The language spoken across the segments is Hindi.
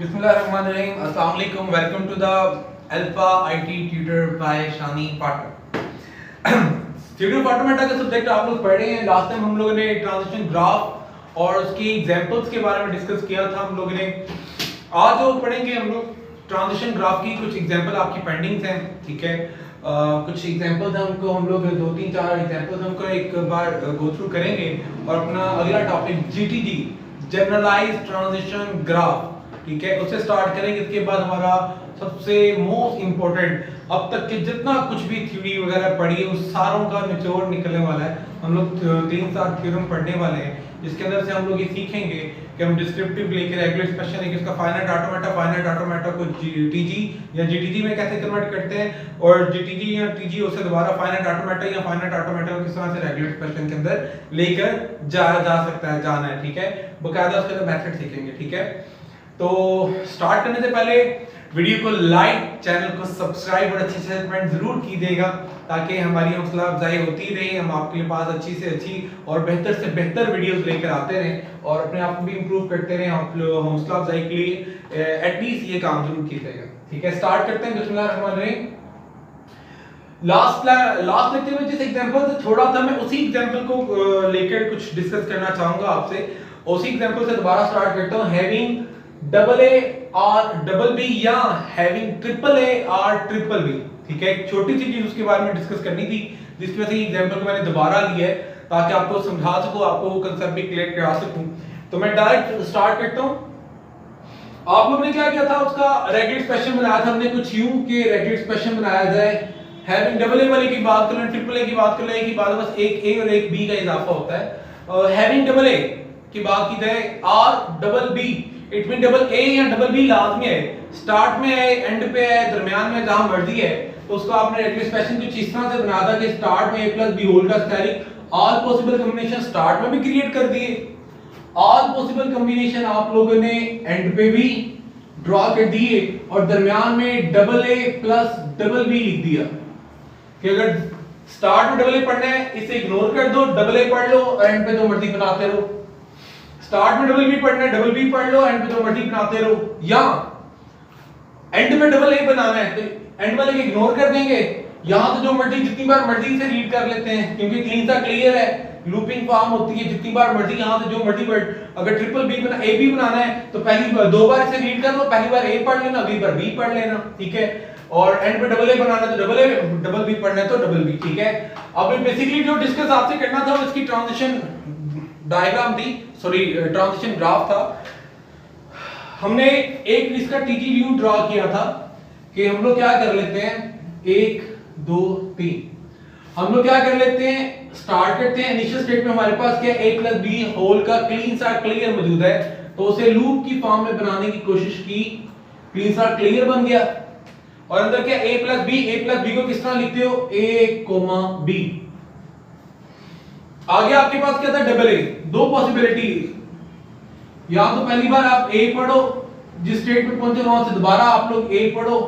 Bismillahirrahmanirrahim. Assalamu alaikum. Welcome to the Alpha IT Tutor by Shani Partner. Tutor automata का सब्जेक्ट आप लोग पढ़ रहे हैं। लास्ट टाइम हम लोगों ने ट्रांजिशन ग्राफ और उसकी एग्जांपल्स के बारे में डिस्कस किया था हम लोगों ने। आज जो पढ़ेंगे हम लोग ट्रांजिशन ग्राफ की कुछ एग्जांपल आपकी पेंडिंग्स हैं, ठीक है। कुछ एग्जांपल्स हैं, उनको हम लोग 2-3-4 एग्जांपल्स हमको एक बार गो थ्रू करेंगे और अपना अगला टॉपिक जीटीजी जनरलाइज्ड ट्रांजिशन ग्राफ, ठीक है, उससे स्टार्ट करेंगे। इसके बाद हमारा सबसे मोस्ट इंपॉर्टेंट अब तक के जितना कुछ भी थ्योरी वगैरह पढ़ी है उस सारों का निचोड़ निकलने वाला है। हम लोग 3-4 थ्योरम पढ़ने वाले हैं, जिसके अंदर से हम लोग ये सीखेंगे कि हम डिस्क्रिप्टिव लेके रेगुलर एक्सप्रेशन लेके इसका फाइनाइट ऑटोमेटा को जीटीजी या जीटीजी में कैसे कन्वर्ट करते हैं और जीटीजी या टीजी उससे दोबारा फाइनाइट ऑटोमेटा या फाइनाइट ऑटोमेटा को किस तरह से रेगुलर एक्सप्रेशन के अंदर लेकर जाया जा सकता है, जाना है, ठीक है। बकायदा उसके अंदर मेथड सीखेंगे, ठीक है। तो स्टार्ट करने से पहले वीडियो को लाइक, चैनल को सब्सक्राइब और अच्छे से कमेंट जरूर कीजिएगा ताकि हमारी हौसला अफजाई होती रहे, हम आपके पास अच्छी से अच्छी और बेहतर से बेहतर वीडियोस लेकर आते रहें और अपने आप को भी इंप्रूव करते रहें। आप लोग हौसला अफजाई के लिए एटलीस्ट ये काम जरूर कीजिएगा, ठीक है। स्टार्ट करते हैं। बिस्मिल्लाहिर्रहमानिर्रहीम। लास्ट लेक्चर में जिस एग्जांपल से छोड़ा था मैं उसी एग्जांपल को लेकर कुछ डिस्कस करना चाहूंगा आपसे। उसी एग्जांपल से दोबारा स्टार्ट करता हूं। हैविंग डबल ए और डबल बी या हैविंग ट्रिपल ए और ट्रिपल बी, ठीक है। एक छोटी सी चीज उसके बारे में डिस्कस करनी थी, जिसकी वजह से एग्जांपल को मैंने दोबारा लिया है ताकि आपको समझा सकूं, आपको वो कांसेप्ट भी क्लियर करा सकूं। तो मैं डायरेक्ट स्टार्ट करता हूं। आप लोगों ने क्या किया था, उसका रेगुलर एक्सप्रेशन बनाया था हमने कुछ यूं कि रेगुलर एक्सप्रेशन बनाया जाए। हैविंग डबल ए वाले की बात कर लें, ट्रिपल ए की बात कर लें, की बात बस एक ए और एक बी का इजाफा होता है। हैविंग डबल ए की बात की जाए और double B, it mean double A या डबल बी लाजमी है, स्टार्ट में है, एंड पे है, दरमियान में, जहां मर्जी है। तो उसको आपने रेगुलर एक्सप्रेशन कुछ इस तरह से बनाया था कि स्टार्ट में a प्लस बी होल का square all possible combination start में भी क्रिएट कर दिए, ऑल पॉसिबल कॉम्बिनेशन आप लोगों ने एंड पे भी ड्रॉ कर दिए और दरमियान में double A plus double B लिख दिया कि अगर स्टार्ट में डबल ए पढ़ना है इसे इग्नोर कर दो, डबल ए पढ़ लो और एंड पे जो मर्जी बनाते रहो। स्टार्ट में डबल बी पढ़ना है, डबल बी पढ़ लो, एंड पे जो मर्जी बनाते रहो। या एंड में डबल ए बनाना है तो एंड वाले को इग्नोर कर देंगे, यहां तो जो मर्जी जितनी बार मर्जी से रीड कर लेते हैं क्योंकि क्लीन सा क्लियर है, लूपिंग फॉर्म होती है, जितनी बार मर्जी यहां से जो मर्जी पढ़। अगर ट्रिपल बी बना ए बी बनाना है तो पहली बार 2 बार इसे रीड कर लो, पहली बार ए पढ़ लेना, अगली बार बी पढ़ लेना, ठीक है। और एंड पे डबल ए बनाना है तो डबल ए, डबल बी पढ़ना है तो डबल बी, ठीक है। अब बेसिकली जो डिस्कस आपसे करना था उसकी ट्रांजिशन डायग्राम थी, सॉरी ट्रांजिशन ग्राफ था। हमने एक इसका टीजी व्यू ड्रॉ किया था कि हम लोग क्या कर लेते हैं, 1 2 3 हम लोग क्या कर लेते हैं, स्टार्ट करते हैं। इनिशियल स्टेट में हमारे पास क्या a प्लस बी होल का क्लीन सा क्लियर मौजूद है, तो उसे लूप की फॉर्म में बनाने की कोशिश की, क्लीन सा क्लियर बन गया। और अंदर क्या a प्लस बी को किस तरह लिखते हो, a, b। आगे आपके पास क्या था, डबल ए। दो पॉसिबिलिटी, या तो पहली बार आप ए पढ़ो, जिस स्टेट में पहुंचे वहां से दोबारा आप लोग ए पढ़ो,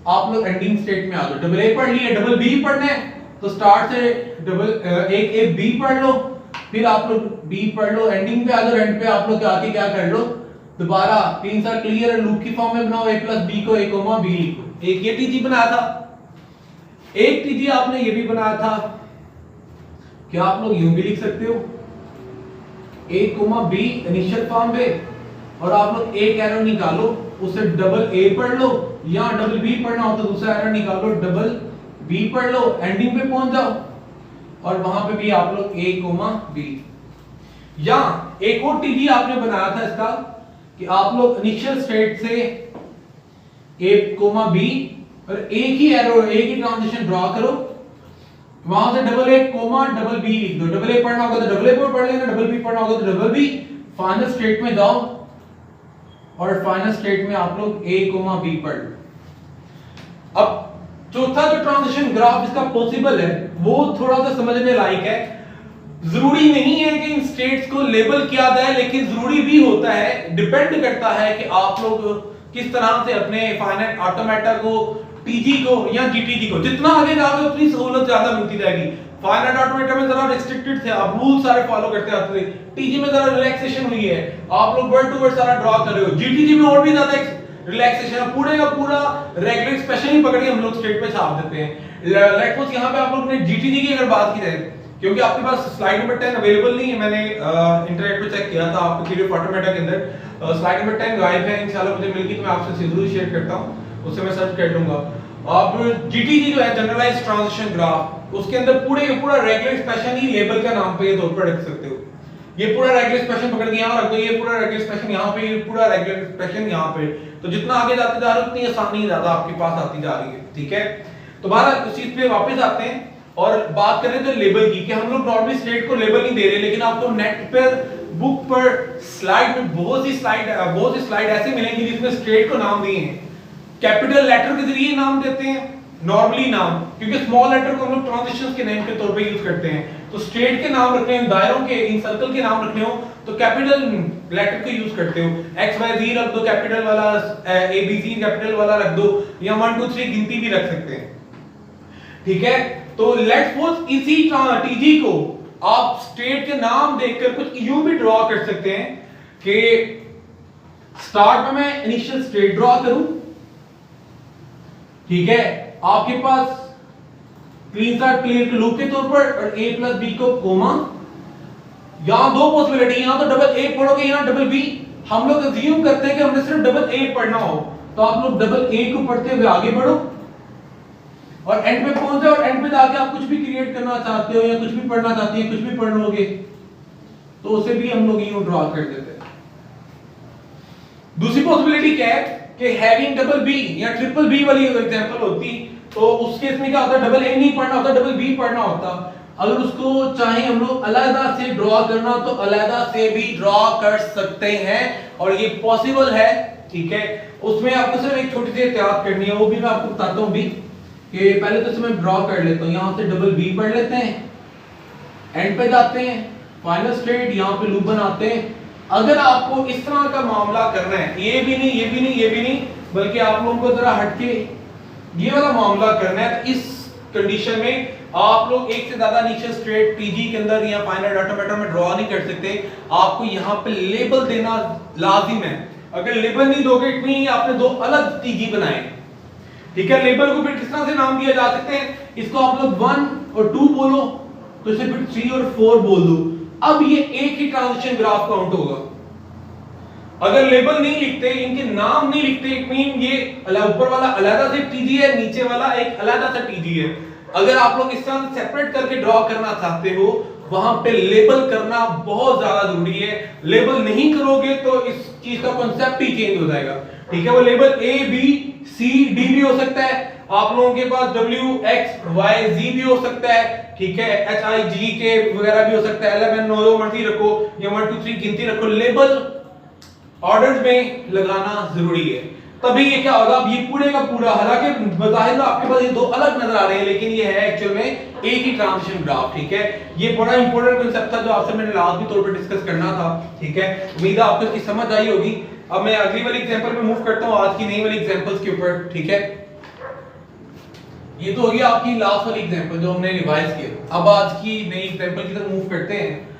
आप लोग एंडिंग स्टेट में आ जाओ। डबल ए पढ़ लिया, डबल बी पढ़ना है तो स्टार्ट से एक ए बी पढ़ लो, फिर आप लोग बी पढ़ लो, एंडिंग पे आ जाओ, एंड पे आप लोग आके क्या कर लो, दोबारा तीन सा क्लियर लूप की फॉर्म में बनाओ, a प्लस बी को a, बी लिखो। एक ये टीजी बनाया था, एक टीजी आपने ये भी बनाया था, क्या आप लोग यूं भी लिख सकते हो, a, b इनिशियल फॉर्म पे, और आप लोग एक एरो निकालो, उसे डबल ए पढ़ लो, या डबल बी पढ़ना हो तो दूसरा एरो निकालो, डबल बी पढ़ लो, एंडिंग पे पहुंच जाओ और वहां पे भी आप लोग a, b। या एक और टीजी आपने बनाया था इसका कि आप लोग इनिशियल स्टेट से a, b और एक ही एरो, एक ही ट्रांजिशन ड्रॉ करो, वहां से डबल ए, डबल बी लिख दो। डबल ए पढ़ना होगा तो डबल ए पढ़ लेना, डबल बी पढ़ना होगा तो डबल बी। फाइनल स्टेट में जाओ और फाइनल स्टेट में आप लोग a, b पढ़ लो। अब चौथा जो ट्रांजिशन ग्राफ इसका पॉसिबल है वो थोड़ा सा समझने लायक है। जरूरी नहीं है कि इन स्टेट्स को लेबल किया जाए, लेकिन जरूरी भी होता है, डिपेंड करता है कि आप लोग किस तरह से अपने फाइनाइट ऑटोमेटा को, टीजी को या जीटीजी को, जितना आगे जाओगे उतनी सहूलत ज्यादा मिलती जाएगी। फाइनाइट ऑटोमेटा में जरा रिस्ट्रिक्टेड थे, आप रूल सारे फॉलो करते आते थे, टीजी में जरा रिलैक्सेशन हुई है, आप लोग वर्ड टू वर्ड सारा ड्रॉ कर रहे हो, जीटीजी में और भी ज्यादा रिलैक्सेशन, पूरे का पूरा रेगुलर एक्सप्रेशन ही पकड़ के हम लोग स्ट्रेट पे छाप देते हैं। लेट्स सपोज यहाँ पे आप लोग ने जीटीजी की अगर बात की जाए, क्योंकि आपके पास स्लाइड नंबर 10 अवेलेबल नहीं है, मैंने इंटरनेट पे चेक किया था आपके पीडीएफ फॉर्मेट के अंदर स्लाइड नंबर 10 गायब है। इंशाल्लाह मुझे मिलगी तो मैं आपसे जरूर शेयर करता हूं, उससे मैं सर्च कर लूंगा। अब जीटीजी जो है जनरलाइज्ड ट्रांजिशन ग्राफ, उसके अंदर पूरे का पूरा रेगुलर एक्सप्रेशन ही लेबल का नाम पे ये तौर पर रख सकते हो। ये पूरा रेगुलर एक्सप्रेशन पकड़ के यहाँ रख दो, ये पूरा रेगुलर एक्सप्रेशन यहाँ पे, ये पूरा रेगुलर एक्सप्रेशन यहाँ पे। तो जितना आगे जाते जा रहे हो उतनी आसानी ज्यादा आपके पास आती जा रही है, ठीक है। तो बहरहाल उस चीज पे वापस आते हैं और बात करें तो लेबल की, कि हम लोग नॉर्मली स्लेट को लेबल नहीं दे रहे, लेकिन आपको नेट पर बुक पर स्लाइड में बहुत सी स्लाइड ऐसे मिलेंगी जिसमें स्ट्रेट को नाम दिए हैं, कैपिटल लेटर के जरिए नाम देते हैं नॉर्मली नाम, क्योंकि स्मॉल लेटर को हम लोग ट्रांजिशंस के नेम के तौर पे यूज करते हैं। तो स्ट्रेट के नाम रखने हैं, दायरों के, इन सर्कल के नाम रखने हो तो कैपिटल लेटर को यूज करते हो। एक्स वाई जी रख दो कैपिटल वाला, ए बी सी कैपिटल वाला रख दो, या 1 2 3 गिनती भी रख सकते हैं, ठीक है। तो लेट्स सपोज इसी टीजी को आप स्ट्रेट के नाम देखकर कुछ यूं भी ड्रॉ कर सकते हैं कि स्टार्ट में मैं इनिशियल स्ट्रेट ड्रॉ करूं, ठीक है, आपके पास क्लीन स्टार्ट क्लियर के लूप के तौर पर, और a प्लस b को कोमा, यहां दो पॉसिबिलिटी, यहां तो डबल a पढ़ोगे, यहां डबल b। हम लोग अज्यूम करते हैं कि हमने सिर्फ डबल a पढ़ना हो, तो आप लोग डबल a को पढ़ते हुए आगे बढ़ो और एंड पे पहुंच जाओ, और एंड पे जाके आप कुछ भी क्रिएट करना चाहते हो या कुछ भी पढ़ना चाहते हैं, कुछ भी पढ़ लोगे, तो उसे भी हम लोग यूं ड्रॉ कर देते हैं। दूसरी पॉसिबिलिटी क्या है कि हैविंग डबल बी या ट्रिपल बी वाली एग्जांपल होती, तो उस केस में क्या होता, डबल ए नहीं पढ़ना होता, डबल बी पढ़ना होता। अगर उसको चाहे हम लोग अलग से ड्रॉ करना तो अलग से भी ड्रॉ कर सकते हैं, और ये पॉसिबल है, ठीक है। उसमें आपको सिर्फ एक छोटी सी एहतियात करनी है, वो भी मैं आपको बताता हूं भी, कि पहले तो इसमें ड्रॉ कर लेता हूं, यहां से डबल बी पढ़ लेते हैं, एंड पे जाते हैं, फाइनल स्ट्रेट, यहां पे लूप बनाते हैं। अगर आपको इस तरह का मामला करना है, ये भी नहीं, ये भी नहीं, ये भी नहीं, बल्कि आप लोगों को जरा हटके ये वाला मामला करना है, तो इस कंडीशन में आप लोग एक से ज्यादा नीचे स्ट्रेट टीजी के अंदर या फाइनल ऑटोमेटा में ड्रॉ नहीं कर सकते। आपको यहाँ पे लेबल देना लाजिम है। अगर लेबल नहीं दोगे इट मीन आपने दो अलग टीजी बनाए, ठीक है। लेबल को फिर किस तरह से नाम दिया जा सकते हैं, इसको आप लोग 1 और 2 बोलो, तो इसे फिर 3 और 4 बोल दो। अब ये एक ही ट्रांजिशन ग्राफ काउंट होगा। अगर लेबल नहीं लिखते, इनके नाम नहीं लिखते, इट मीन ये ऊपर वाला अलग से टीजी है, नीचे वाला एक अलग सा टीजी है। अगर आप लोग इस तरह सेपरेट करके ड्रॉ करना चाहते हो, वहां पे लेबल करना बहुत ज्यादा जरूरी है। लेबल नहीं करोगे तो इस चीज का कांसेप्ट ही चेंज हो जाएगा, ठीक है। वो label A B C D भी हो सकता है, आप लोगों के पास W X Y Z भी हो सकता है, ठीक है, H I G K वगैरह भी हो सकता है, LM N मर्जी रखो या 1 2 3 गिनती रखो, लेबल ऑर्डर में लगाना जरूरी है। तभी ये क्या होगा, अब ये पूरे का पूरा, हालांकि बज़ाहिर आपके पास ये दो अलग नजर आ रहे हैं, लेकिन ये है एक्चुअल में एक ही ट्रांजिशन ग्राफ, ठीक है। ये बड़ा इंपॉर्टेंट कांसेप्ट था जो आपसे मैंने लाजमी तौर पर डिस्कस करना था, ठीक है। उम्मीद है आपको इसकी समझ आई होगी। अब मैं अगली वाली एग्जांपल पे मूव करता हूं, आज की नई वाली एग्जांपल्स के ऊपर, ठीक है। ये तो हो गया आपकी लास्ट वाली एग्जांपल जो हमने रिवाइज किया। अब आज की नई एग्जांपल की तरफ मूव करते हैं।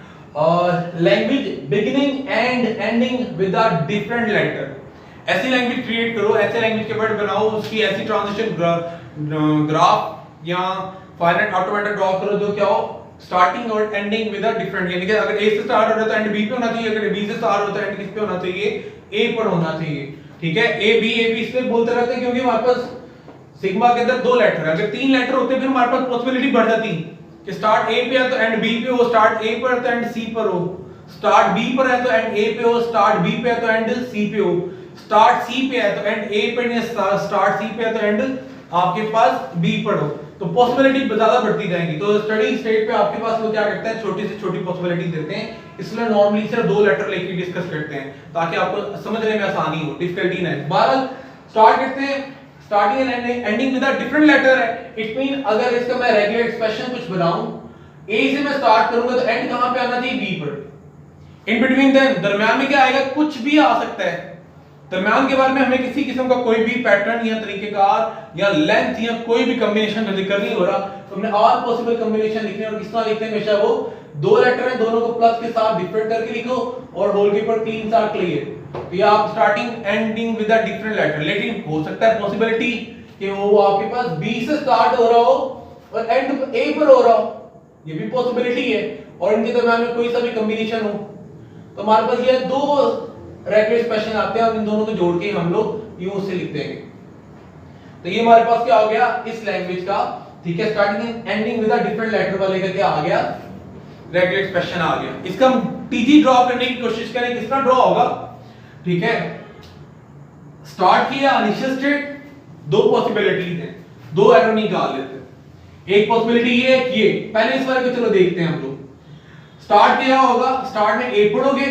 Language beginning and ending with a different letter. ऐसी लैंग्वेज क्रिएट करो, ऐसे लैंग्वेज के वर्ड बनाओ, उसकी ऐसी ट्रांजिशन ग्राफ या फाइनाइट ऑटोमेटा ड्रॉ करो जो क्या हो, स्टार्टिंग और एंडिंग विद अ डिफरेंट, यानी कि अगर ए से स्टार्ट हो रहा है तो एंड बी पे होना चाहिए, अगर बी से स्टार्ट होता है एंड किस पे होना चाहिए, ए पर होना चाहिए, ठीक है। ए बी इसलिए बोलते रहते हैं क्योंकि हमारे पास सिग्मा के अंदर दो लेटर है, अगर 3 लेटर होते फिर हमारे पास पॉसिबिलिटी बढ़ जाती कि स्टार्ट ए पे है तो एंड बी पे हो, स्टार्ट ए पर है तो एंड सी पर हो, स्टार्ट बी पर है तो एंड ए पे हो, स्टार्ट बी पे है तो एंड सी पे हो, स्टार्ट सी पे है तो एंड ए पे नहीं, स्टार्ट सी पे है तो एंड आपके पास बी पर हो, तो पॉसिबिलिटी ज्यादा बढ़ती जाएंगी। तो स्टडी स्टेट पे आपके पास वो क्या करते हैं, छोटी से छोटी पॉसिबिलिटी देते हैं, इसलिए नॉर्मली सिर्फ 2 लेटर लेके डिस्कस करते हैं ताकि आपको समझने में आसानी हो, डिफिकल्टी ना हो। बहरहाल स्टार्ट करते हैं, starting and ending with a different letter है, इट मीन अगर इसका मैं रेगुलर एक्सप्रेशन कुछ बनाऊं, ए से मैं स्टार्ट करूंगा तो एंड कहां पे आना चाहिए, बी पर। इन बिटवीन देन दरमियान में क्या आएगा, कुछ भी आ सकता है। दरमियान के बारे में हमें किसी किस्म का कोई भी पैटर्न या तरीकेकार या लेंथ या कोई भी कॉम्बिनेशन का जिक्र नहीं हो रहा, तो हमने ऑल पॉसिबल कॉम्बिनेशन लिखने और किस तरह लिखते हैं, हमेशा वो 2 लेटर है, दोनों को प्लस के साथ डिफरेंट करके लिखो और होल के ऊपर क्लीन सा क्लियर, तो ये आप starting ending with a different letter, लेकिन हो सकता है पॉसिबिलिटी कि वो आपके पास बी से स्टार्ट हो रहा हो और एंड ए पर हो रहा हो, ये भी पॉसिबिलिटी है, और इनके दरमियान में कोई सा भी कॉम्बिनेशन हो। तो हमारे पास ये दो रेगुलर एक्सप्रेशन आते हैं और इन दोनों को जोड़ के हम लोग यूं से लिख देंगे। तो ये हमारे पास क्या हो गया इस लैंग्वेज का, ठीक है, starting and ending with a different letter वाले का क्या आ गया, रेगुलर एक्सप्रेशन आ गया। इसका हम टीजी ड्रॉ करने की कोशिश करें, किस तरह ड्रॉ होगा, ठीक है। स्टार्ट किया इनिशियल स्टेट, दो पॉसिबिलिटीज हैं, दो एरो निकाल लेते हैं। एक पॉसिबिलिटी ये है कि ये पहले इस वाले को चलो देखते हैं हम लोग। स्टार्ट क्या होगा, स्टार्ट में ए पढ़ोगे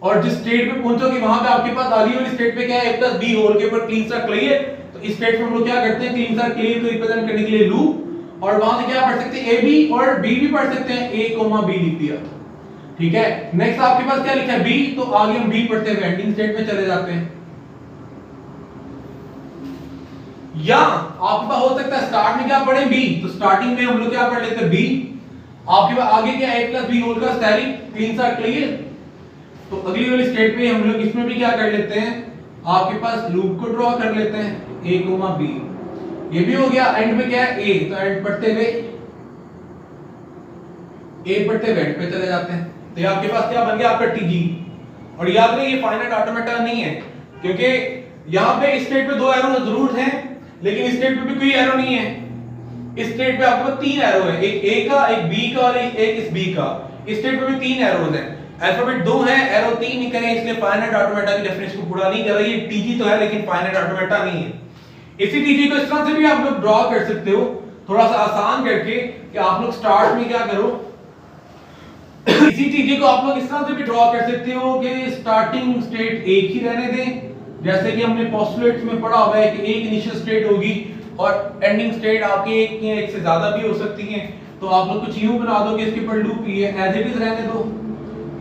और जिस स्टेट पे पहुंचोगे वहां पे आपके पास अगली वाली स्टेट पे क्या है, a प्लस बी होल के ऊपर क्लीन सर्कल है। तो इस स्टेट में हम लोग क्या करते हैं, क्लीन सर्कल को रिप्रेजेंट करने के लिए लूप, और वहां से क्या पढ़ सकते हैं, ए बी और बी भी पढ़ सकते हैं, ए कोमा बी लिख दिया, ठीक है। नेक्स्ट आपके पास क्या लिखा है बी, तो आगे हम बी पढ़ते हुए एंडिंग स्टेट में चले जाते हैं। या आपके पास हो सकता है स्टार्ट में क्या पढ़े बी, तो स्टार्टिंग में हम लोग क्या पढ़ लेते हैं बी, आपके पास आगे क्या a प्लस बी होल का स्टेरिक क्लीन सा क्लियर, तो अगली वाली स्टेट पे हम लोग इसमें भी क्या कर लेते हैं, आपके पास लूप को ड्रॉ कर लेते हैं a कोमा b, ये भी हो गया। एंड में क्या है a, तो एंड पढ़ते हुए a पढ़ते हुए एंड पे चले जाते हैं। तो ये आपके पास क्या बन गया आपका टीजी। और याद रहे ये फाइनाइट ऑटोमेटा नहीं है, क्योंकि यहां पे इस स्टेट पे दो एरो जरूर हैं, लेकिन इस स्टेट पे भी कोई एरो नहीं है। इस स्टेट पे आपको तीन एरो है, एक ए का, एक बी का और एक इस बी का। इस स्टेट पे भी तीन एरोज हैं, अल्फाबेट दो है, एरो तीन नहीं करें, इसलिए फाइनाइट ऑटोमेटा की डेफिनेशन को पूरा नहीं कर रहा। ये टीजी तो है लेकिन फाइनाइट ऑटोमेटा नहीं है। इसी टीजी को इस तरह से भी आप लोग ड्रॉ कर सकते हो, थोड़ा सा आसान करके, कि आप लोग स्टार्ट में क्या करो इसी टीजी को आप लोग इस तरह से भी ड्रॉ कर सकते हो कि स्टार्टिंग स्टेट एक ही रहने दें, जैसे कि हमने पोस्टुलेट्स में पढ़ा हुआ है कि एक इनिशियल स्टेट होगी और एंडिंग स्टेट आपकी एक या एक से ज्यादा भी हो सकती हैं। तो आप लोग कुछ यूं बना दो कि इसके ऊपर लूप ही है, एज इट इज रहने दो,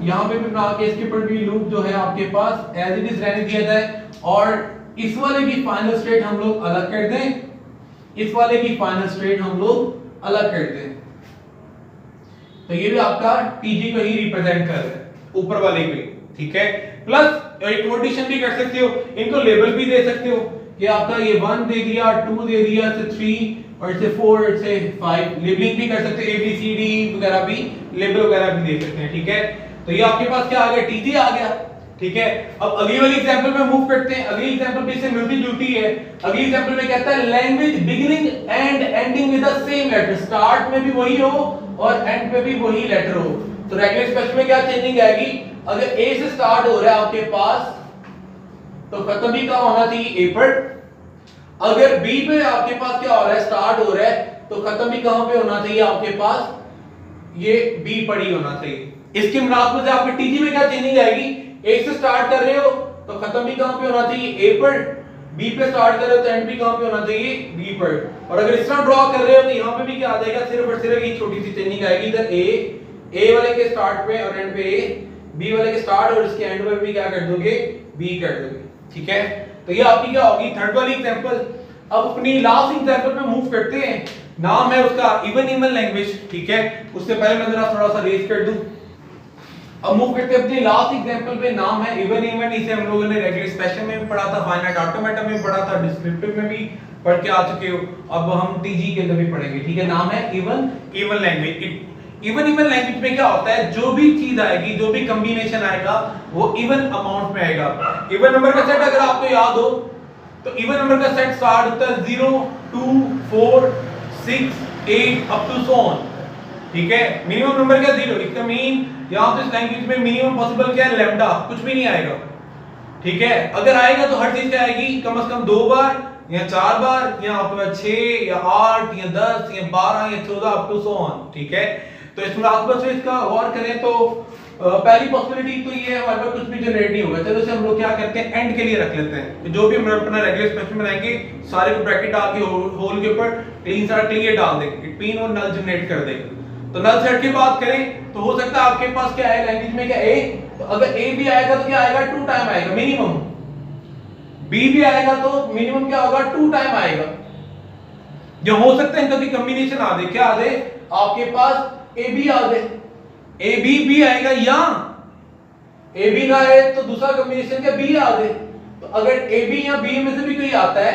यहां पे भी बना के इसके ऊपर भी लूप जो है आपके पास एज इट इज रहने दिया जाए, और इस वाले की फाइनल स्टेट हम लोग अलग कर दें, इस वाले की फाइनल स्टेट हम लोग अलग कर दें। तो ये भी आपका टीजी को ही रिप्रेजेंट कर रहा है ऊपर वाले पे, ठीक है। प्लस एक नोटेशन भी कर सकते हो, इनको लेबल भी दे सकते हो कि आपका ये 1 दे दिया, 2 दे दिया, से 3 और से 4 से 5, लेबलिंग भी कर सकते हो, ए बी सी डी वगैरह भी लेबल वगैरह भी दे सकते हैं, ठीक है। तो ये आपके पास क्या आ गया, टीजी आ गया, ठीक है। अब अगली वाली एग्जांपल में मूव करते हैं। अगली एग्जांपल भी इससे मिलती जुलती है। अगली एग्जांपल में कहता है language beginning and ending with the same letter, start में भी वही हो और एंड पे भी वही लेटर हो। तो रेगुलर एक्सप्रेशन में क्या चेंजिंग आएगी, अगर ए से स्टार्ट हो रहा है आपके पास तो खत्म भी कहां होना चाहिए, ए पर। अगर बी पे आपके पास क्या हो रहा है, स्टार्ट हो रहा है, तो खत्म भी कहां पे होना चाहिए आपके पास, ये बी पर ही होना चाहिए। इसके मुनासिबत से आपके टीजी में क्या चेंजिंग आएगी, ए से स्टार्ट कर रहे हो तो खत्म भी कहां पे होना चाहिए, ए पर। बी पे स्टार्ट कर रहे हो तो एंड भी कहां पे होना चाहिए, बी पर। और अगर इस तरह ड्रॉ कर रहे हो तो यहां पे भी क्या आ जाएगा, सिर्फ और सिर्फ एक छोटी सी चेंजिंग आएगी, इधर ए वाले के स्टार्ट पे और एंड पे ए, बी वाले के स्टार्ट और इसके एंड पे भी क्या कर दोगे, बी कर दोगे, ठीक है। तो ये आपकी क्या होगी थर्ड वाली एग्जांपल। अब अपनी लास्ट एग्जांपल पे मूव करते हैं। नाम है उसका इवन लैंग्वेज, ठीक है। उससे पहले मैं जरा थोड़ा सा रेज कर दूं। अब मूव करते हैं अपनी लास्ट एग्जांपल पे। नाम है इवन, इसे हम लोगों ने रेगुलर एक्सप्रेशन में भी पढ़ा था, फाइनाइट ऑटोमेटा में भी पढ़ा था, डिस्क्रिप्टिव में भी पढ़ के आ चुके हो। अब हम टीजी के अंदर भी पढ़ेंगे, ठीक है। नाम है इवन लैंग्वेज। इवन लैंग्वेज में क्या होता है, जो भी चीज आएगी, जो भी कॉम्बिनेशन आएगा वो इवन अमाउंट में आएगा। इवन नंबर का सेट अगर आपको याद हो तो इवन नंबर का सेट स्टार्ट होता है 0 2 4 6 8 अप टू सो ऑन, ठीक है। मिनिमम नंबर क्या 0, इसका मीन यहां तो इस लैंग्वेज में मिनिमम पॉसिबल क्या है, लैम्डा, कुछ भी नहीं आएगा, ठीक है। अगर आएगा तो हर चीज क्या आएगी, कम से कम 2 बार या 4 बार या आपके पास 6 या 8 या 10 या 12 या 14 अप टू सो ऑन, ठीक है। तो इस मुनासिबत से इसका गौर करें तो पहली पॉसिबिलिटी तो ये है हमारे पास कुछ भी जनरेट नहीं होगा। चलो इसे हम लोग क्या करते हैं, एंड के लिए रख लेते हैं। तो जो भी हम अपना रेगुलर एक्सप्रेशन बनाएंगे सारे को ब्रैकेट डाल के होल के ऊपर क्लीन सारा क्लियर डाल देंगे, इट मीन वो नल जनरेट कर देगा। तो नल सेट की बात करें तो हो सकता है आपके पास क्या है लैंग्वेज में क्या ए, तो अगर ए भी आएगा तो क्या आएगा, 2 टाइम आएगा मिनिमम। बी भी आएगा तो मिनिमम क्या होगा, 2 टाइम आएगा। जो हो सकता है इनका भी कॉम्बिनेशन आ दे, क्या आ दे आपके पास, A B uh they, A B भी आएगा या ए बी ना आए तो दूसरा कॉम्बिनेशन क्या बी आ गए। तो अगर ए बी या बी में से भी कोई आता है,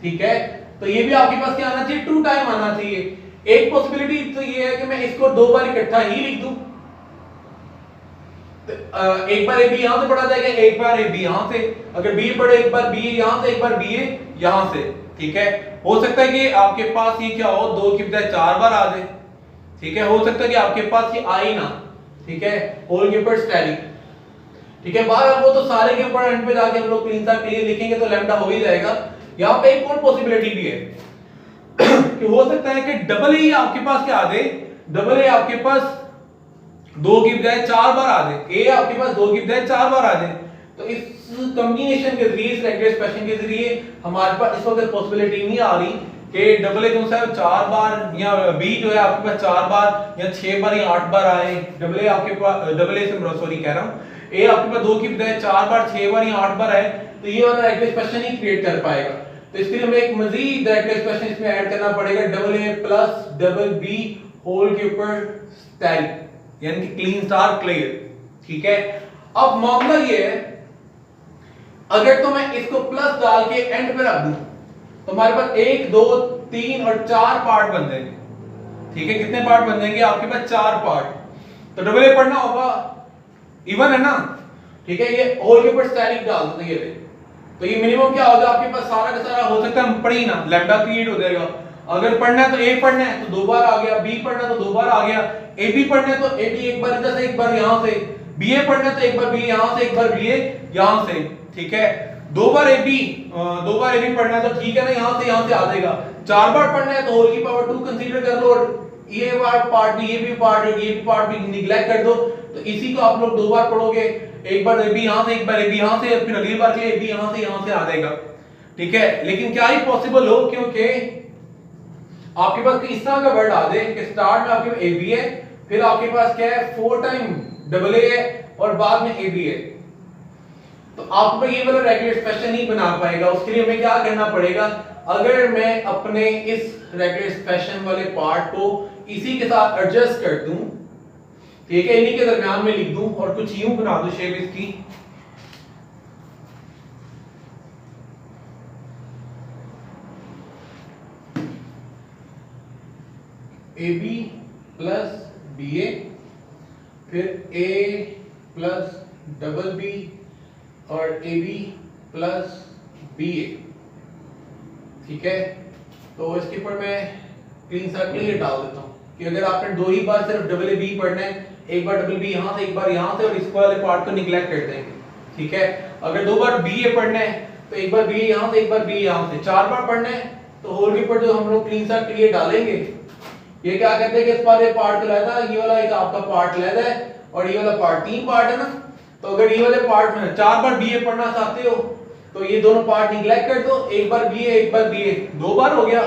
ठीक है, तो ये भी आपके पास क्या आना चाहिए, टू टाइम आना चाहिए। एक पॉसिबिलिटी तो ये है कि मैं इसको दो बार इकट्ठा ही लिख दूं, तो एक बार ए बी यहां से पढ़ा जाएगा, एक बार ए बी यहां से, अगर बी पढ़े एक बार बी यहां से, एक बार बी यहां से, ठीक है। हो सकता है कि आपके पास ये क्या हो, दो की बजाय चार बार आ जाए, ठीक है। हो सकता है कि आपके पास ये आई ना, ठीक है, होल के ऊपर स्टैटिक, ठीक है। बाहर वो तो सारे के ऊपर एंड पे जाके हम लोग क्लीन सा क्लियर लिखेंगे तो लैम्डा हो ही जाएगा। यहां पे एक और पॉसिबिलिटी भी है कि हो सकता है कि डबल ए आपके पास क्या आ जाए, डबल ए आपके पास दो की बजाय चार बार आ जाए, ए आपके पास दो की बजाय चार बार आ जाए। तो इस कॉम्बिनेशन के जरिए, इस रेगुलर एक्सप्रेशन के जरिए हमारे पास इस वक्त पॉसिबिलिटी नहीं आ रही कि डबल ए जो है चार बार, या बी जो है आपके पास चार बार या छह बार या आठ बार आए। डबल ए आपके पास, डबल ए से सॉरी कह रहा हूं, ए आपके पास दो की बजाय चार बार, छह बार या आठ बार आए, तो ये वाला रेगुलर एक्सप्रेशन ही क्रिएट कर पाएगा। तो इसके लिए हमें एक मजीद रेगुलर एक्सप्रेशन इसमें ऐड करना पड़ेगा, double A plus double B whole के ऊपर स्टैटिक, यानी कि क्लीन स्टार क्लियर, ठीक है। अब मामला ये है, अगर तो मैं इसको प्लस डाल के एंड पे रख दूं तो हमारे पास एक दो तीन और चार पार्ट बन जाएंगे, ठीक है। कितने पार्ट बन जाएंगे आपके पास, चार पार्ट। तो डबल ए पढ़ना होगा, इवन है ना, ठीक है। ये होल के ऊपर स्टैटिक डाल देंगे, तो ये मिनिमम क्या होगा आपके पास, सारा का सारा हो सकता है हम पढ़े ही ना, लैम्डा क्रिएट हो जाएगा। अगर पढ़ना है तो ए पढ़ना है तो दो बार आ गया, बी पढ़ना है तो दो बार आ गया, ए बी पढ़ना है तो ए बी एक बार इधर से, एक बार यहां से, बी ए पढ़ना है तो एक बार बी यहां से, एक बार बी ए यहां से, ठीक है। दो बार ए बी पढ़ना है तो ठीक है ना, यहां से आ जाएगा। चार बार पढ़ना है तो होल की पावर 2 कंसीडर कर लो, और ये पार्ट भी, ये भी पार्ट भी निगलेक्ट कर दो। तो इसी को आप लोग दो बार पढ़ोगे, एक बार ए बी यहां से, एक बार ए बी यहां से, फिर अगली बार के लिए ए बी यहां से आ जाएगा, ठीक है। लेकिन क्या ही पॉसिबल हो, क्योंकि आपके पास इस तरह का वर्ड आ जाए कि स्टार्ट में आपके ए बी है, फिर आपके पास क्या है, फोर टाइम डबल ए है, और बाद में ए बी है, तो आपको ये वाला रेगुलर एक्सप्रेशन नहीं बना पाएगा। उसके लिए हमें क्या करना पड़ेगा, अगर मैं अपने इस रेगुलर एक्सप्रेशन वाले पार्ट को इसी के साथ एडजस्ट कर दूं, ठीक है, इन्हीं के दरमियान में लिख दूं और कुछ यूं बना दूं शेप इसकी, ए बी प्लस बी ए, फिर ए प्लस डबल बी और ए बी प्लस बी ए, ठीक है। तो इसके ऊपर मैं क्लीन सर्कल ये डाल देता हूं कि अगर आपने दो ही बार सिर्फ डबल ए बी पढ़ना है, एक बार डबल बी यहां से, एक बार यहां से, और इस वाले पार्ट को निगलेक्ट कर देंगे, ठीक है। अगर दो बार बी ए पढ़ना है तो एक बार बी यहां से, एक बार बी यहां से। चार बार पढ़ना है तो होल के ऊपर जो हम लोग क्लीन सर्कल ये डालेंगे, ये क्या कहते हैं कि इस वाले पार्ट को लेता है, ये वाला एक आपका पार्ट लेता है, और ये वाला पार्ट, तीन पार्ट है ना। तो अगर ये वाले पार्ट में चार बार बी ए पढ़ना चाहते हो तो ये दोनों पार्ट निगलेक्ट कर दो, एक बार बी ए, एक बार बी ए, दो बार हो गया,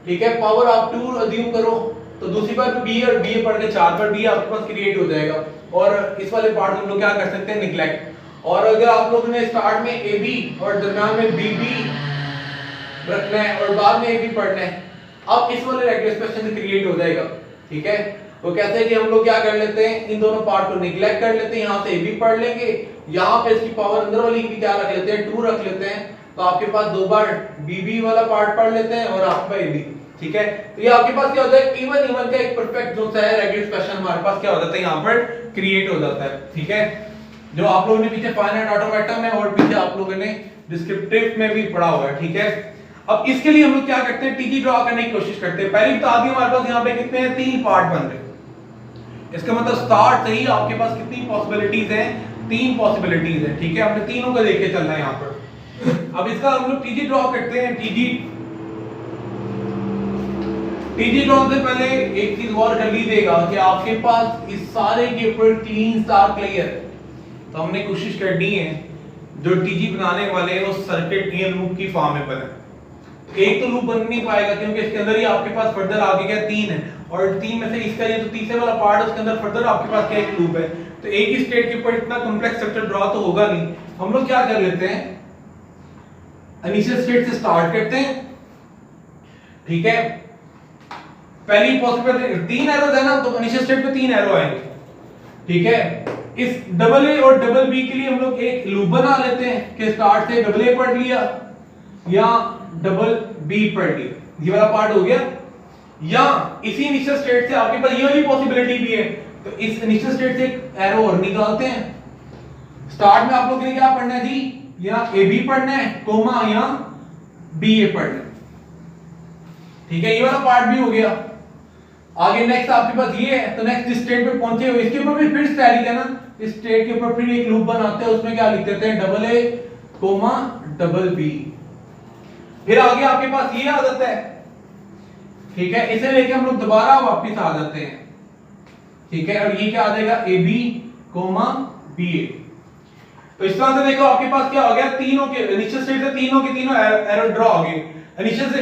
ठीक है। पावर आप 2 अज्यूम करो तो दूसरी बार बी और बी ए पढ़ के चार बार बी आपके पास क्रिएट हो जाएगा, और इस वाले पार्ट हम लोग क्या कर सकते हैं, निगलेक्ट। और अगर आप लोगों ने स्टार्ट में ए बी और दरमियान में बी बी रखना है और बाद में ए बी पढ़ना है, अब इस वाले रेगुलर एक्सप्रेशन से क्रिएट हो जाएगा, ठीक है। वो कहते हैं कि हम लोग क्या कर लेते हैं, इन दोनों पार्ट को निगलेक्ट कर लेते हैं, यहां से ए बी पढ़ लेंगे, यहां पे इसकी पावर अंदर वाली की क्या रख लेते हैं, 2 रख लेते हैं, तो आपके पास दो बार बी बी वाला पार्ट पढ़ लेते हैं और आपका ए बी, ठीक है। तो ये आपके पास क्या होता है, इवन इवन का एक परफेक्ट जो है रेगुलर एक्सप्रेशन हमारे पास क्या हो जाता है, यहां पर क्रिएट हो जाता है, ठीक है। जो आप लोगों ने पीछे फाइनाइट ऑटोमेटा में और पीछे आप लोगों ने डिस्क्रिप्टिव में भी पढ़ा हुआ है, ठीक है। अब इसके लिए हम लोग क्या करते हैं, टीजी ड्रॉ करने की कोशिश करते हैं। पहले बता दिया हमारे पास यहाँ पे कितने हैं, 3 पार्ट बन रहे हैं। इसका मतलब स्टार्ट से ही आपके पास कितनी पॉसिबिलिटीज हैं, 3 पॉसिबिलिटीज हैं, ठीक है। हमने तीनों को लेके चलना है यहाँ पर। अब इसका हम लोग टीजी ड्रॉ करते हैं। टीजी ड्रॉ से पहले एक चीज और कर लीजिएगा कि आपके पास इस सारे के ऊपर क्लीन स्टार क्लियर, तो हमने कोशिश करनी है जो टीजी बनाने वाले हैं वो सर्किट ये लूप की फॉर्म में बने। एक तो लूप बन नहीं पाएगा क्योंकि इसके अंदर ही आपके पास फर्दर आगे क्या 3 है, और 3 में से इसका ये जो तीसरे वाला पार्ट है उसके अंदर फर्दर आपके पास क्या एक लूप है, तो एक ही स्टेट के ऊपर इतना कॉम्प्लेक्स स्ट्रक्चर ड्रॉ तो होगा नहीं। हम लोग क्या कर लेते हैं, इनिशियल स्टेट से स्टार्ट करते हैं, ठीक है। पहली पॉसिबिलिटी 3 एरोज है ना, तो इनिशियल स्टेट पे 3 एरो आएंगे, ठीक है। इस डबल ए और डबल बी के लिए हम लोग एक लूप बना लेते हैं कि स्टार्ट से डबल ए पढ़ लिया या डबल बी पढ़ लिया, ये वाला पार्ट हो गया। या इसी इनिशियल स्टेट से आपके पास ये वाली पॉसिबिलिटी भी है, तो इस इनिशियल स्टेट से एक एरो और निकालते हैं। स्टार्ट में आप लोग ने क्या पढ़ना है जी, या ए बी पढ़ना है कोमा या बी ए पढ़ना है, ठीक है, ये वाला पार्ट भी हो गया। आगे नेक्स्ट आपके पास ये है, तो नेक्स्ट स्टेट पे पहुंचे हो, इसके ऊपर भी फिर स्टाइल लिखा ना, इस स्टेट के ऊपर फिर एक लूप बनाते हैं, उसमें क्या लिख देते हैं double A comma double B. फिर आगे आपके पास ये आदत है, ठीक है, इसे लेके हम लोग दोबारा वापस आ जाते हैं, ठीक है, और ये क्या आ जाएगा ए बी कोमा बी ए। तो इस तरह से देखो आपके पास क्या हो गया, तीनों के इनिशियल स्टेट से तीनों के तीनों एरो ड्रॉ हो गए। इनिशियल से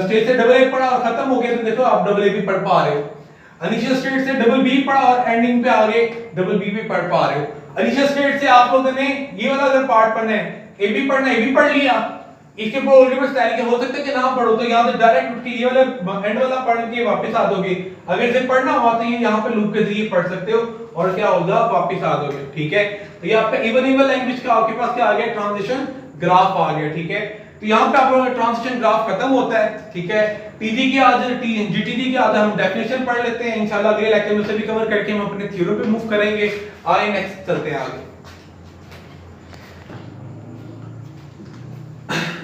स्टेट से डबल ए पढ़ा और खत्म हो गया, तो देखो आप डबल ए भी पढ़ पा रहे हो। इनिशियल स्टेट से डबल बी पढ़ा और एंडिंग पे आगे डबल बी भी पढ़ पा रहे हो। इनिशियल स्टेट से आप लोगों ने ये वाला अगर पार्ट पढ़ना है, ए बी पढ़ना है, ए बी पढ़ लिया, इसके ऊपर ऑलरेडी बस तैयारी के हो सकता है कि ना पढ़ो, तो यहां से डायरेक्ट उठ के ये वाला एंड वाला पढ़ के वापस आ दोगे। अगर इसे पढ़ना हुआ तो ये यहां पे लूप के जरिए पढ़ सकते हो और क्या होगा वापस आ दोगे, ठीक है। तो ये आपका इवन लैंग्वेज का आपके पास क्या आ गया, ट्रांजिशन ग्राफ आ गया, ठीक है। तो यहां पे आप लोगों का ट्रांजिशन ग्राफ खत्म होता है, ठीक है। टीजी की आज जीटीजी की आज हम डेफिनेशन पढ़ लेते हैं, इंशाल्लाह अगले लेक्चर में से भी कवर करके हम अपने थ्योरम पे मूव करेंगे। आइए नेक्स्ट चलते हैं आगे।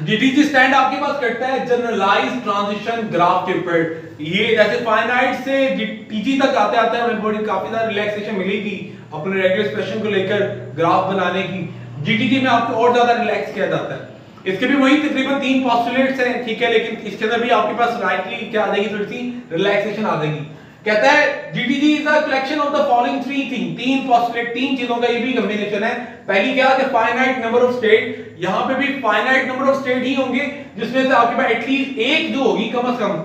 जीटीजी स्टैंड आपके पास करता है जनरलाइज्ड ट्रांजिशन ग्राफ के ऊपर। ये जैसे फाइनाइट से टीजी तक आते आते हमें बड़ी काफी ज्यादा रिलैक्सेशन मिली थी अपने रेगुलर एक्सप्रेशन को लेकर ग्राफ बनाने की। जीटीजी में आपको और ज्यादा रिलैक्स किया जाता है। इसके भी वही तकरीबन 3 पोस्टुलेट्स हैं, ठीक है, लेकिन इसके अंदर भी आपके पास राइटली क्या आ जाएगी, थोड़ी सी रिलैक्सेशन आ जाएगी। कहता है GTG is a collection of the following three thing, 3 postulate, 3 चीजों का ये भी कॉम्बिनेशन है। पहली क्या है, फाइनाइट नंबर ऑफ स्टेट, यहां पे भी फाइनाइट नंबर ऑफ स्टेट ही होंगे जिसमें से आपके पास एटलीस्ट एक जो होगी, कम से कम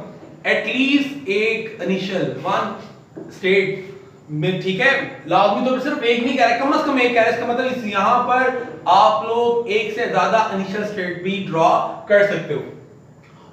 एटलीस्ट एक इनिशियल वन स्टेट में, ठीक है, लाजमी तौर पर सिर्फ एक नहीं कह रहा, कम से कम एक कह रहा है। इसका मतलब इस यहां पर आप लोग एक से ज्यादा इनिशियल स्टेट भी ड्रॉ कर सकते हो।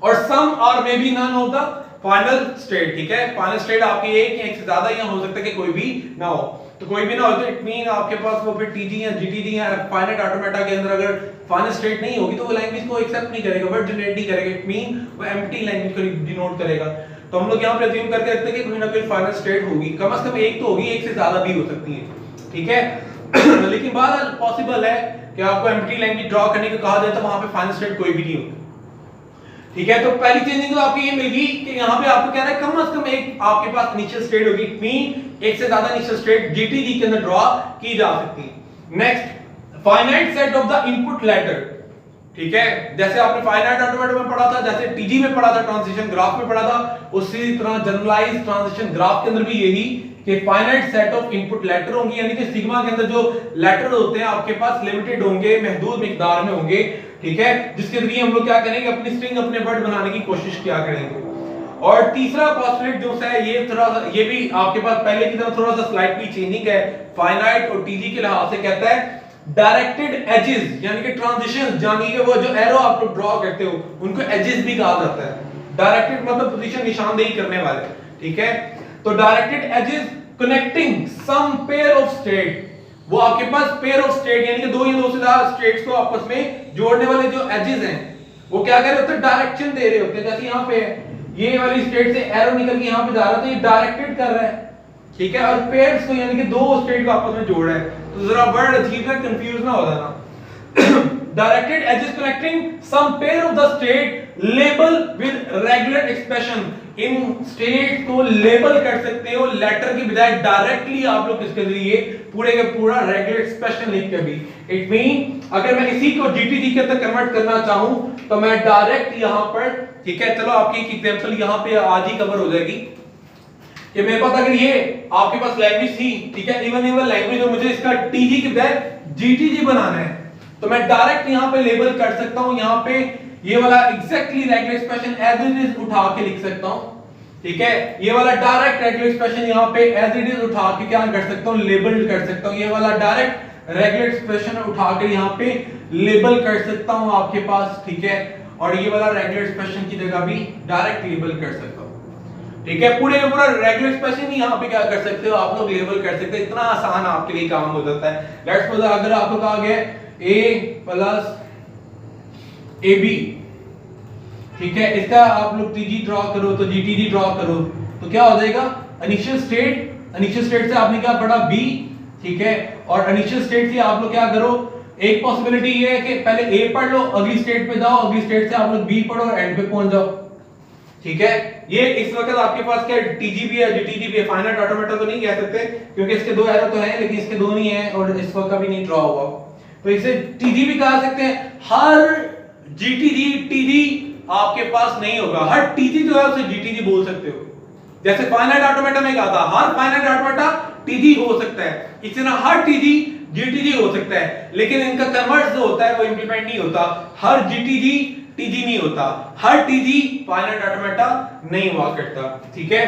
और सम और may be none of the final state, ठीक है, फाइनल स्टेट आपकी एक या एक से ज्यादा, या हो सकता है कि कोई भी ना हो। तो कोई भी ना हो तो इट मीन आपके पास वो फिर टीजी या जीटीजी या फाइनाइट ऑटोमेटा के अंदर अगर फाइनल स्टेट नहीं होगी तो वो लैंग्वेज को एक्सेप्ट नहीं करेगा, वर्ड जनरेट नहीं करेगा, इट मीन वो एम्प्टी लैंग्वेज को डिनोट करेगा। तो हम लोग यहां पे अज्यूम करके रखते हैं कि कोई ना कोई फाइनल स्टेट होगी, कम से कम एक तो होगी, एक से ज्यादा भी हो सकती है, ठीक है। लेकिन बात पॉसिबल है कि आपको एम्प्टी लैंग्वेज ड्रॉ करने को कहा जाए तो वहां पे फाइनल स्टेट कोई भी नहीं होगी, ठीक है। तो पहली चेंजिंग तो आपकी ये मिलेगी कि यहाँ पे आपको कह रहा है कम से कम एक आपके पास इनिशियल स्टेट होगी, मीन एक से ज्यादा इनिशियल स्टेट जीटीजी के अंदर ड्रॉ की जा सकती है। Next, finite set of the input letter, ठीक है, जैसे आपने फाइनाइट ऑटोमेटा में पढ़ा था, जैसे टीजी में पढ़ा था, ट्रांजिशन ग्राफ में पढ़ा था, उसी तरह जनरलाइज्ड ट्रांजिशन ग्राफ के अंदर भी यही कि finite set of input letter होंगे, यानी कि सिग्मा के अंदर जो लेटर होते हैं आपके पास लिमिटेड होंगे, महदूद मिकदार में होंगे, ठीक है, जिसके जरिए हम लोग क्या करेंगे, अपनी स्ट्रिंग अपने वर्ड बनाने की कोशिश किया करेंगे। और तीसरा पोस्टुलेट जो है ये थोड़ा ये भी आपके पास पहले की तरह थोड़ा सा स्लाइटली चेंजिंग है, फाइनाइट और टीजी के लिहाज से कहता है डायरेक्टेड एजेस, यानी कि ट्रांजिशन, यानी कि वो जो एरो आप लोग ड्रॉ करते हो उनको एजेस भी कहा जाता है। डायरेक्टेड मतलब पोजीशन निशानदेही करने वाले, ठीक है। तो directed edges connecting some pair of state, वो आपके पास पेयर ऑफ स्टेट यानी कि दो या दो से ज्यादा स्टेट्स को आपस में जोड़ने वाले जो एजेस हैं वो क्या कर रहे होते हैं, डायरेक्शन दे रहे होते हैं। जैसे यहाँ पे ये वाली स्टेट से एरो निकल के यहाँ पे जा रहा है तो ये डायरेक्टेड कर रहा है, ठीक है, और पेयर्स को यानी कि दो स्टेट को आपस में जोड़ रहा है। तो जरा वर्ड अजीब है, कंफ्यूज ना हो जाना। Directed edges connecting some pair of the state label with regular expression, इन स्टेट को लेबल कर सकते हो लेटर की बजाय डायरेक्टली आप लोग इसके जरिए पूरे का पूरा रेगुलर एक्सप्रेशन लिख के भी। इट मीन अगर मैं इसी को जीटीजी के अंदर कन्वर्ट करना चाहूं तो मैं डायरेक्ट यहां पर, ठीक है, चलो आपकी एक एग्जांपल यहां पे आज ही कवर हो जाएगी कि मेरे पास अगर ये आपके पास लैंग्वेज थी, ठीक है, इवन लैंग्वेज, और मुझे इसका टीजी की बजाय जीटीजी बनाना है तो मैं डायरेक्ट यहां पे लेबल कर सकता हूं, यहां पे ये वाला exactly regular expression as it is उठा के लिख सकता हूं, ठीक है। ये वाला डायरेक्ट रेगुलर एक्सप्रेशन यहां पे एज इट इज उठा के क्या कर सकता हूं, लेबल कर सकता हूं। ये वाला डायरेक्ट रेगुलर एक्सप्रेशन उठा के यहां पे लेबल कर सकता हूं आपके पास, ठीक है, और ये वाला रेगुलर एक्सप्रेशन की जगह भी डायरेक्ट लेबल कर सकता हूं। ठीक है, पूरे का पूरा रेगुलर एक्सप्रेशन ही यहाँ पे क्या कर सकते हो आप लोग लेबल कर सकते हो, इतना आसान आपके लिए काम हो जाता है। लेट्स सपोज अगर आपको कहा गया a प्लस ab, ठीक है, इसका आप लोग tg ड्रॉ करो तो gtg ड्रॉ करो तो क्या हो जाएगा, इनिशियल स्टेट से आपने क्या पढ़ा b, ठीक है, और इनिशियल स्टेट से आप लोग क्या करो, एक पॉसिबिलिटी ये है कि पहले a पढ़ लो, अगली स्टेट पे जाओ, अगली स्टेट से आप लोग b पढ़ो और एंड पे पहुंच जाओ, ठीक है। ये इस वक्त आपके पास क्या टीजी भी है, जीटीजी भी है, फाइनाइट ऑटोमेटा तो नहीं कह सकते क्योंकि इसके दो एरो तो हैं लेकिन इसके दो नहीं है और इस वक्त का भी नहीं ड्रॉ हुआ, तो इसे टीजी भी कह सकते हैं। हर जीटीजी टीजी आपके पास नहीं होगा, हर टीजी जो है उसे जीटीजी बोल सकते हो, जैसे फाइनाइट ऑटोमेटा में कहा था हर फाइनाइट ऑटोमेटा टीजी हो सकता है, इसी तरह हर टीजी जीटीजी हो सकता है, लेकिन इनका कन्वर्ट जो होता है वो इंप्लीमेंट नहीं होता, हर जीटीजी टीजी नहीं होता, हर टीजी फाइनाइट ऑटोमेटा नहीं हुआ करता, ठीक है।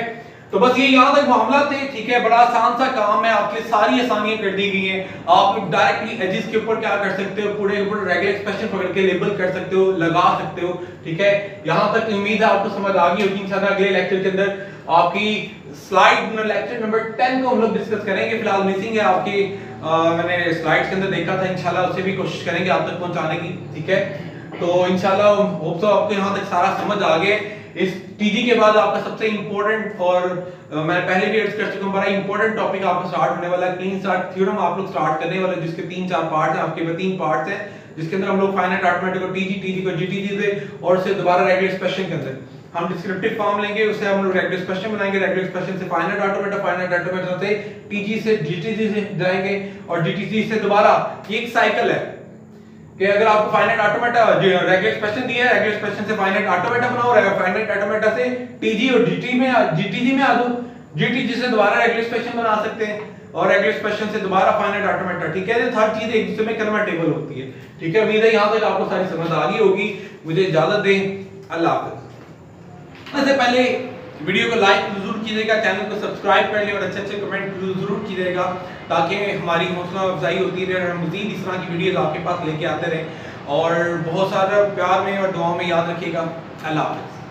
तो बस ये यहां तक मामला थे, ठीक है, बड़ा आसान सा काम है, आपके लिए सारी आसानियां कर दी गई हैं, आप लोग डायरेक्टली एजेस के ऊपर क्या कर सकते हो, पूरे ऊपर रेगुलर एक्सप्रेशन पकड़ के लेबल कर सकते हो, लगा सकते हो, ठीक है। यहां तक उम्मीद है आपको समझ आ गई होगी, इंशाल्लाह अगले लेक्चर के अंदर आपकी स्लाइड लेक्चर नंबर 10 को हम लोग डिस्कस करेंगे, फिलहाल मिसिंग है आपकी मैंने स्लाइड्स के अंदर देखा था, इंशाल्लाह उसे भी कोशिश करेंगे आप तक पहुंचाने की, ठीक है। तो इंशाल्लाह होप सो आपको यहां तक सारा समझ आ गया। इस टीजी के बाद आपका सबसे इंपॉर्टेंट और मैं पहले भी अर्ज कर चुका हूं, बड़ा इंपॉर्टेंट टॉपिक आपका स्टार्ट होने वाला है, क्लीन स्टार्ट थ्योरम आप लोग स्टार्ट करने वाले, जिसके 3-4 पार्ट्स हैं, आपके में 3 पार्ट्स हैं, जिसके अंदर हम लोग फाइनाइट ऑटोमेटिक को टीजी को जीटीजी से और उससे दोबारा रेगुलर एक्सप्रेशन के अंदर हम डिस्क्रिप्टिव फॉर्म लेंगे, उससे हम लोग रेगुलर एक्सप्रेशन बनाएंगे, रेगुलर एक्सप्रेशन से फाइनाइट ऑटोमेटा से टीजी से जीटीजी से जाएंगे और जीटीजी से दोबारा, ये एक साइकिल है कि अगर आपको फाइनाइट ऑटोमेटा रेगुलर एक्सप्रेशन दिया है, रेगुलर एक्सप्रेशन से फाइनाइट ऑटोमेटा बनाओ, फाइनाइट ऑटोमेटा से टीजी और जीटीजी में आ जाओ, जीटीजी से दोबारा रेगुलर एक्सप्रेशन बना सकते हैं और रेगुलर एक्सप्रेशन से दोबारा फाइनाइट ऑटोमेटा, ठीक है। ये हर चीज एक दूसरे में कन्वर्टेबल होती है, ठीक है। उम्मीद है यहां तक आपको सारी समझ आ गई होगी, मुझे इजाजत दें, अल्लाह हाफिज़। इससे पहले वीडियो को लाइक जरूर कीजिएगा, चैनल को सब्सक्राइब कर लें और अच्छे कमेंट जरूर कीजिएगा ताकि हमारी हौसला अफजाई होती रहे और मज़ीद इस तरह की वीडियोस आपके पास लेके आते रहें, और बहुत सारा प्यार में और दुआओं में याद रखिएगा। अल्लाह हाफ़िज़।